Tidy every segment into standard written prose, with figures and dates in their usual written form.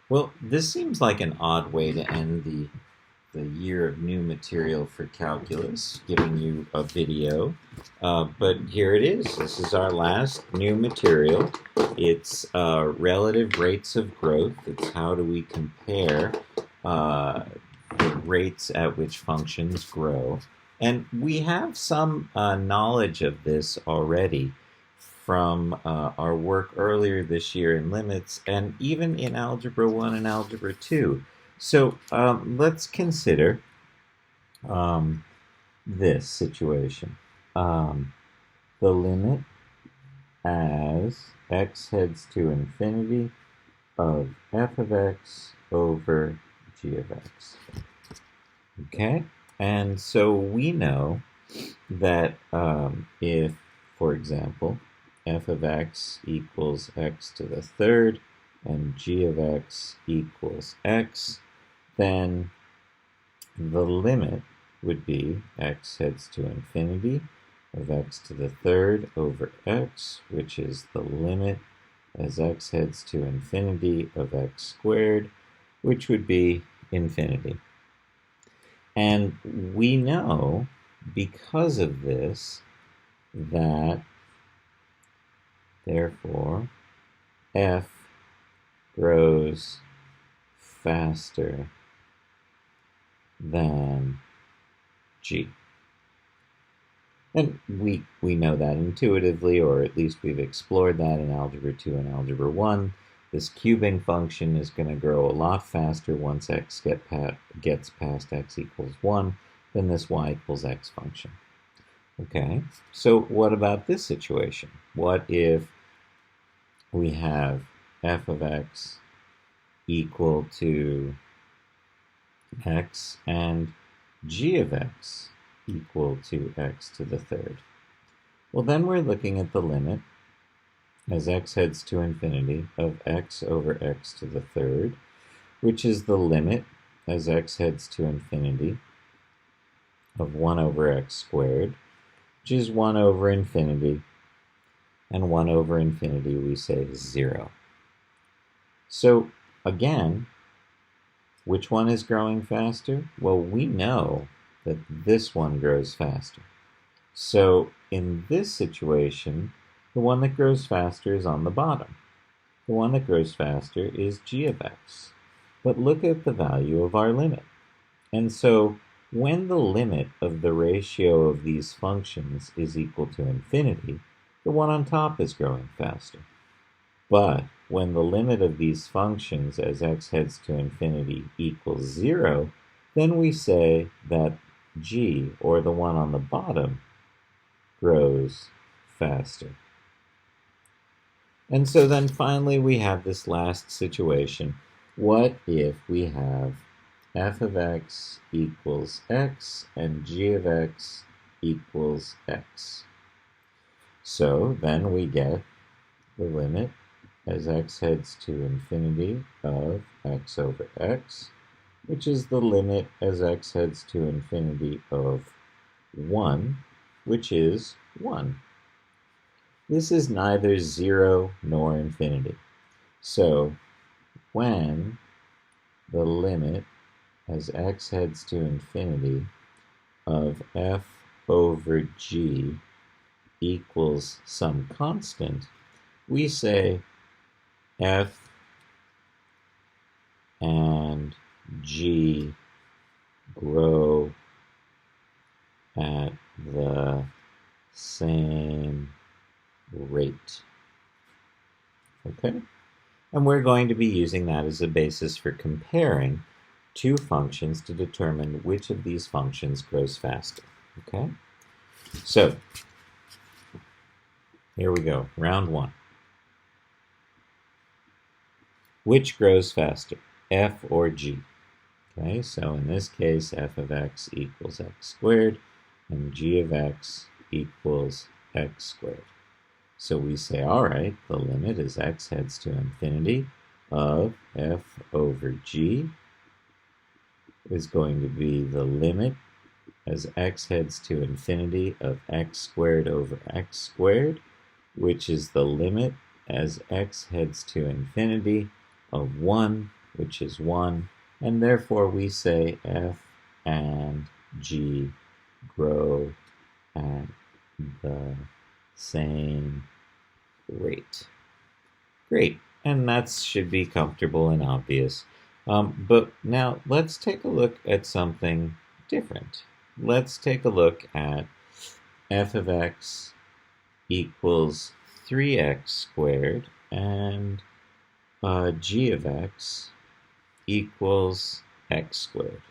Well, this seems like an odd way to end the year of new material for calculus, giving you a video. But here it is. This is our last new material. It's relative rates of growth. It's how do we compare the rates at which functions grow. And we have some knowledge of this already from our work earlier this year in limits and even in Algebra 1 and Algebra 2. So let's consider this situation. The limit as x heads to infinity of f of x over g of x. Okay? And so we know that if, for example, f of x equals x to the third and g of x equals x, then the limit would be x heads to infinity of x to the third over x, which is the limit as x heads to infinity of x squared, which would be infinity. And we know, because of this, that therefore f grows faster than g. And we know that intuitively, or at least we've explored that in Algebra 2 and Algebra 1. This cubing function is going to grow a lot faster once x gets past x equals 1 than this y equals x function. Okay, so what about this situation? What if we have f of x equal to x and g of x equal to x to the third? Well, then we're looking at the limit as x heads to infinity of x over x to the third, which is the limit as x heads to infinity of 1 over x squared, which is 1 over infinity, and 1 over infinity we say is 0. So again, which one is growing faster? Well, we know that this one grows faster. So in this situation, the one that grows faster is on the bottom. The one that grows faster is g of x. But look at the value of our limit. And so when the limit of the ratio of these functions is equal to infinity, the one on top is growing faster. But when the limit of these functions as x heads to infinity equals 0, then we say that g, or the one on the bottom, grows faster. And so then finally we have this last situation. What if we have f of x equals x and g of x equals x? So then we get the limit as x heads to infinity of x over x, which is the limit as x heads to infinity of 1, which is 1. This is neither 0 nor infinity. So when the limit as x heads to infinity of f over g equals some constant, we say f and g grow at the same rate. Okay? And we're going to be using that as a basis for comparing two functions to determine which of these functions grows faster. Okay? So, here we go, round one. Which grows faster, f or g? Okay, so in this case, f of x equals x squared, and g of x equals x squared. So we say, all right, the limit as x heads to infinity of f over g is going to be the limit as x heads to infinity of x squared over x squared, which is the limit as x heads to infinity of 1 which is 1, and therefore we say f and g grow at the same rate. Great, and that should be comfortable and obvious. But now let's take a look at something different. Let's take a look at f of x equals 3x squared and g of x equals x squared.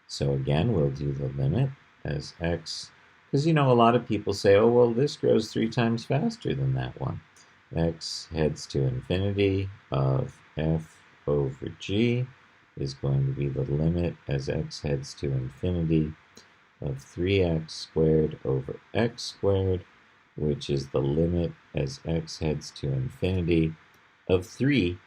So again, we'll do the limit as x, because a lot of people say, oh, well, this grows 3 times faster than that one. X heads to infinity of f over g is going to be the limit as x heads to infinity of 3x squared over x squared, which is the limit as x heads to infinity of 3.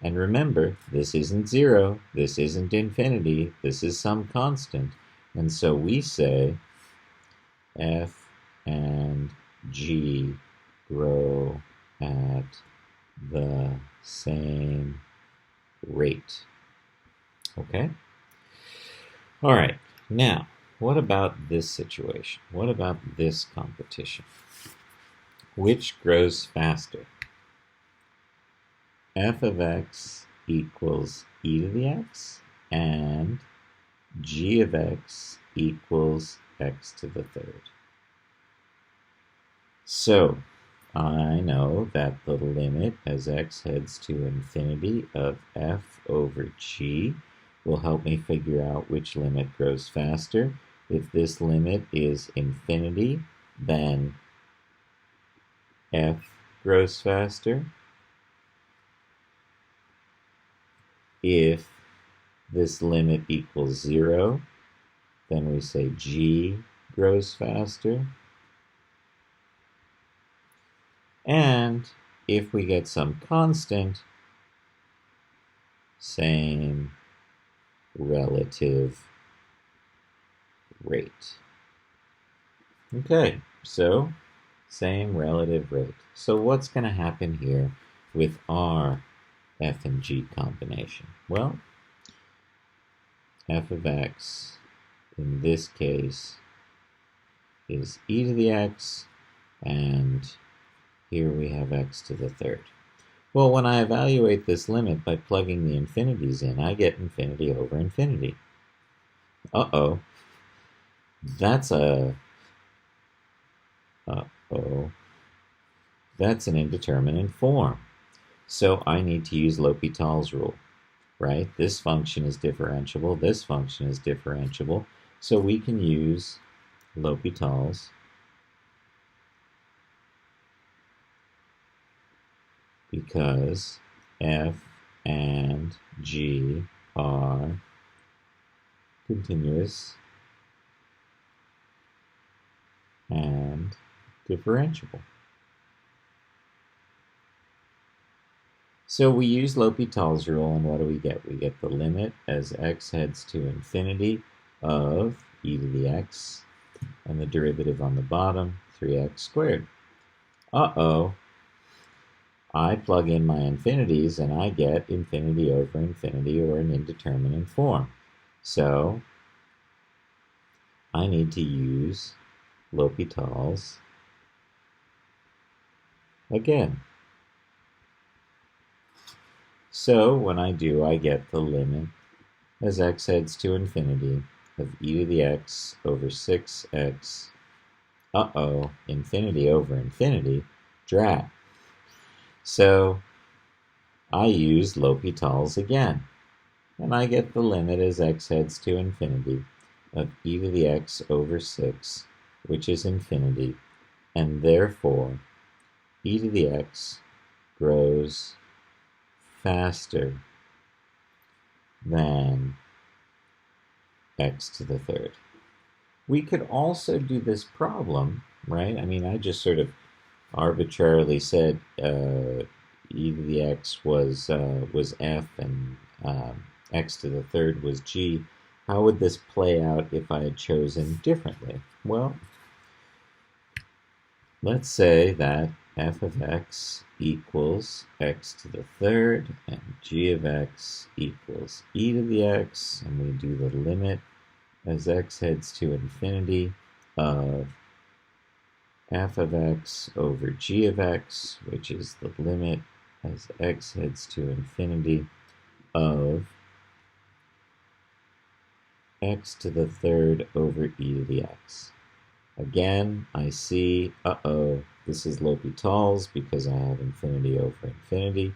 And remember, this isn't 0, this isn't infinity, this is some constant. And so we say f and g grow at the same rate. Okay? All right, now, what about this situation? What about this competition? Which grows faster? F of x equals e to the x, and g of x equals x to the third. So, I know that the limit as x heads to infinity of f over g will help me figure out which limit grows faster. If this limit is infinity, then f grows faster. If this limit equals 0, then we say g grows faster. And if we get some constant, same relative rate. Okay, so same relative rate. So what's going to happen here with our f and g combination? Well, f of x in this case is e to the x, and here we have x to the third. Well, when I evaluate this limit by plugging the infinities in, I get infinity over infinity. Uh-oh. That's an indeterminate form. So I need to use L'Hopital's rule, right? This function is differentiable, this function is differentiable, so we can use L'Hopital's because f and g are continuous and differentiable. So we use L'Hopital's rule, and what do we get? We get the limit as x heads to infinity of e to the x, and the derivative on the bottom, 3x squared. Uh-oh. I plug in my infinities, and I get infinity over infinity, or an indeterminate form. So I need to use L'Hopital's again. So when I do, I get the limit as x heads to infinity of e to the x over 6x. Uh-oh, infinity over infinity, drat. So I use L'Hopital's again, and I get the limit as x heads to infinity of e to the x over 6, which is infinity, and therefore e to the x grows faster than x to the third. We could also do this problem, right? I mean, I just sort of arbitrarily said e to the x was f and x to the third was g. How would this play out if I had chosen differently? Well, let's say that f of x equals x to the third, and g of x equals e to the x, and we do the limit as x heads to infinity of f of x over g of x, which is the limit as x heads to infinity of x to the third over e to the x. Again, I see, this is L'Hopital's because I have infinity over infinity.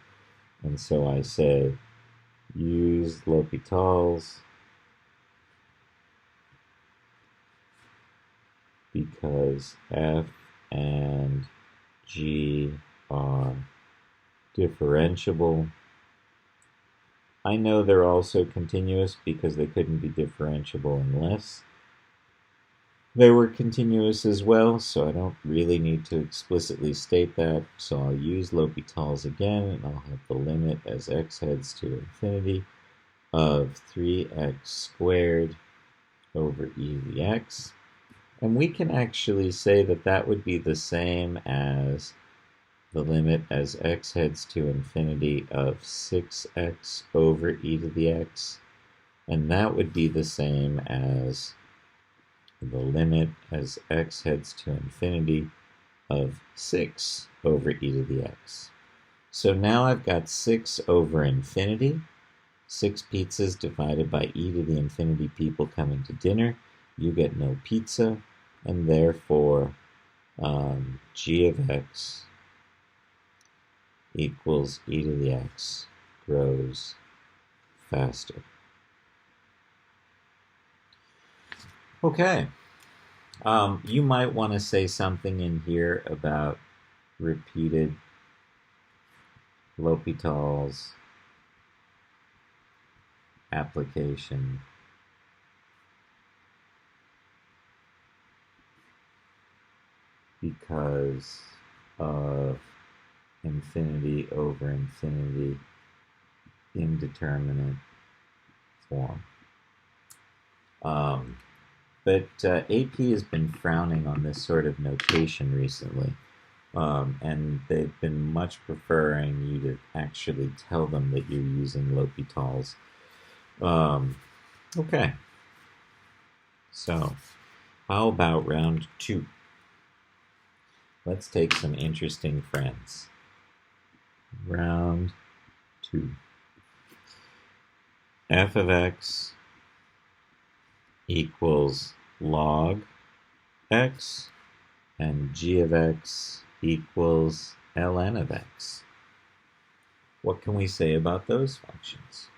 And so I say, use L'Hopital's because f and g are differentiable. I know they're also continuous because they couldn't be differentiable unless they were continuous as well, so I don't really need to explicitly state that. So I'll use L'Hopital's again, and I'll have the limit as x heads to infinity of 3x squared over e to the x. And we can actually say that that would be the same as the limit as x heads to infinity of 6x over e to the x. And that would be the same as the limit as x heads to infinity of 6 over e to the x. So now I've got 6 over infinity, 6 pizzas divided by e to the infinity people coming to dinner. You get no pizza, and therefore g of x equals e to the x grows faster. Okay. You might want to say something in here about repeated L'Hopital's application because of infinity over infinity indeterminate form. But AP has been frowning on this sort of notation recently, and they've been much preferring you to actually tell them that you're using L'Hopital's. Okay, so how about round 2? Let's take some interesting friends. Round 2. F of x equals log x, and g of x equals ln of x. What can we say about those functions?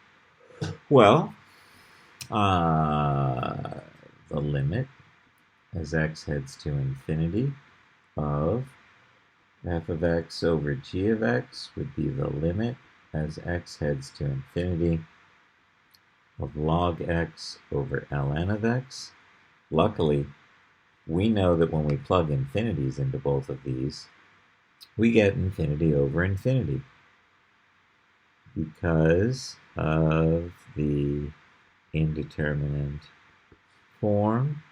Well, the limit as x heads to infinity of f of x over g of x would be the limit as x heads to infinity of log x over ln of x. Luckily, we know that when we plug infinities into both of these, we get infinity over infinity because of the indeterminate form,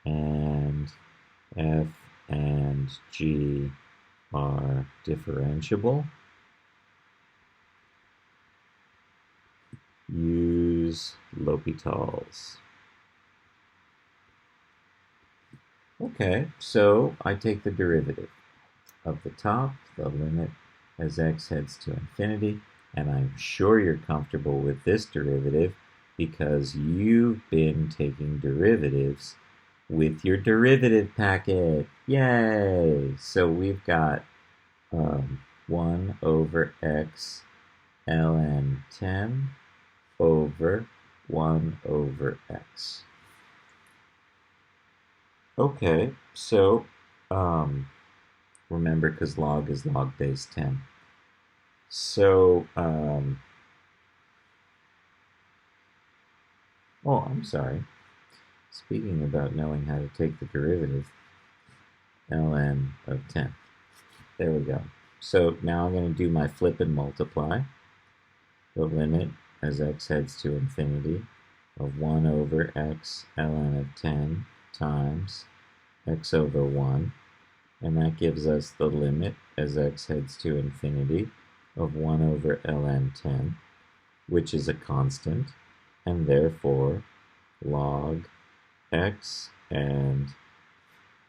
and f and g are differentiable. Use L'Hopital's. Okay, so I take the derivative of the top, the limit as x heads to infinity, and I'm sure you're comfortable with this derivative because you've been taking derivatives with your derivative packet. Yay! So we've got 1 over x ln 10 over 1 over x. Okay, so remember, because log is log base 10. So, oh, I'm sorry. Speaking about knowing how to take the derivative, ln of 10. There we go. So now I'm going to do my flip and multiply. The limit as x heads to infinity of 1 over x ln of 10 times x over 1 and that gives us the limit as x heads to infinity of 1 over ln 10, which is a constant, and therefore log x and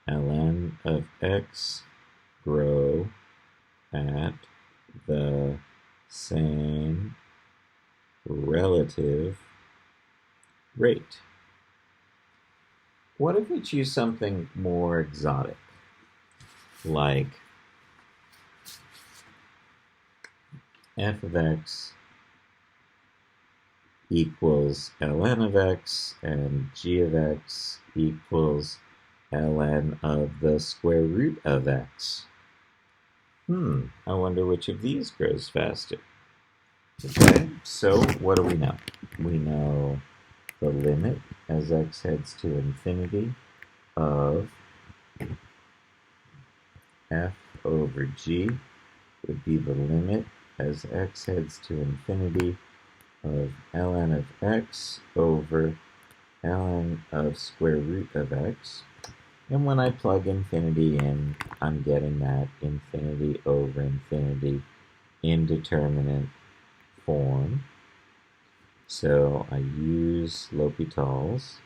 ln of x grow at the same relative rate. What if we choose something more exotic, like f of x equals ln of x and g of x equals ln of the square root of x? I wonder which of these grows faster. Okay, so what do we know? We know the limit as x heads to infinity of f over g would be the limit as x heads to infinity of ln of x over ln of square root of x. And when I plug infinity in, I'm getting that infinity over infinity indeterminate form. So I use L'Hopital's.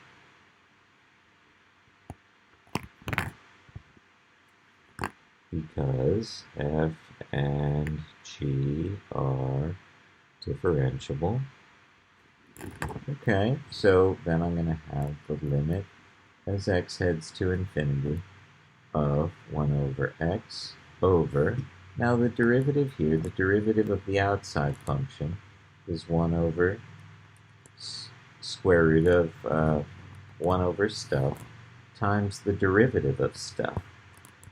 Because f and g are differentiable. Okay, so then I'm going to have the limit as x heads to infinity of 1 over x over, now the derivative here, the derivative of the outside function is 1 over square root of 1 over stuff times the derivative of stuff.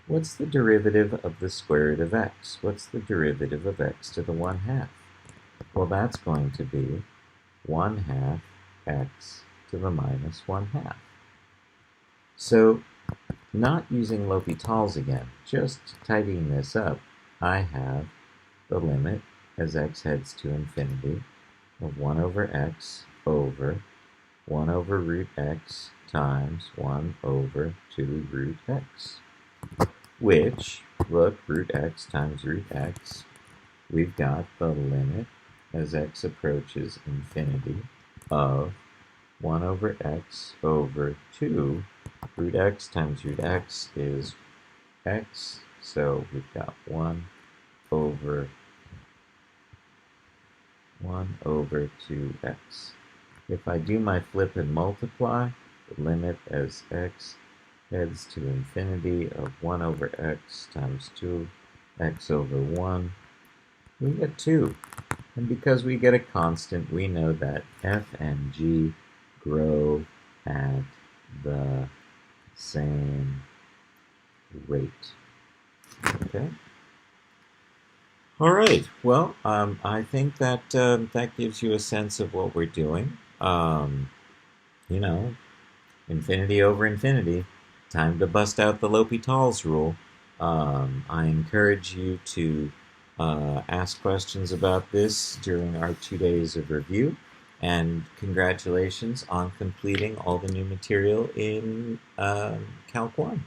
What's the derivative of the square root of x? What's the derivative of x to the 1/2? Well, that's going to be 1/2 x to the minus 1/2. So, not using L'Hopital's again, just tidying this up, I have the limit as x heads to infinity of 1 over x over 1 over root x times 1 over 2 root x. Which, look, root x times root x, we've got the limit as x approaches infinity of 1 over x over 2. Root x times root x is x, so we've got 1 over 2x. If I do my flip and multiply, the limit as x heads to infinity of 1 over x times 2x over 1, we get 2. And because we get a constant, we know that f and g grow at the same rate. Okay? All right. Well, I think that that gives you a sense of what we're doing. You know, infinity over infinity. Time to bust out the L'Hopital's rule. I encourage you to ask questions about this during our 2 days of review. And congratulations on completing all the new material in Calc 1.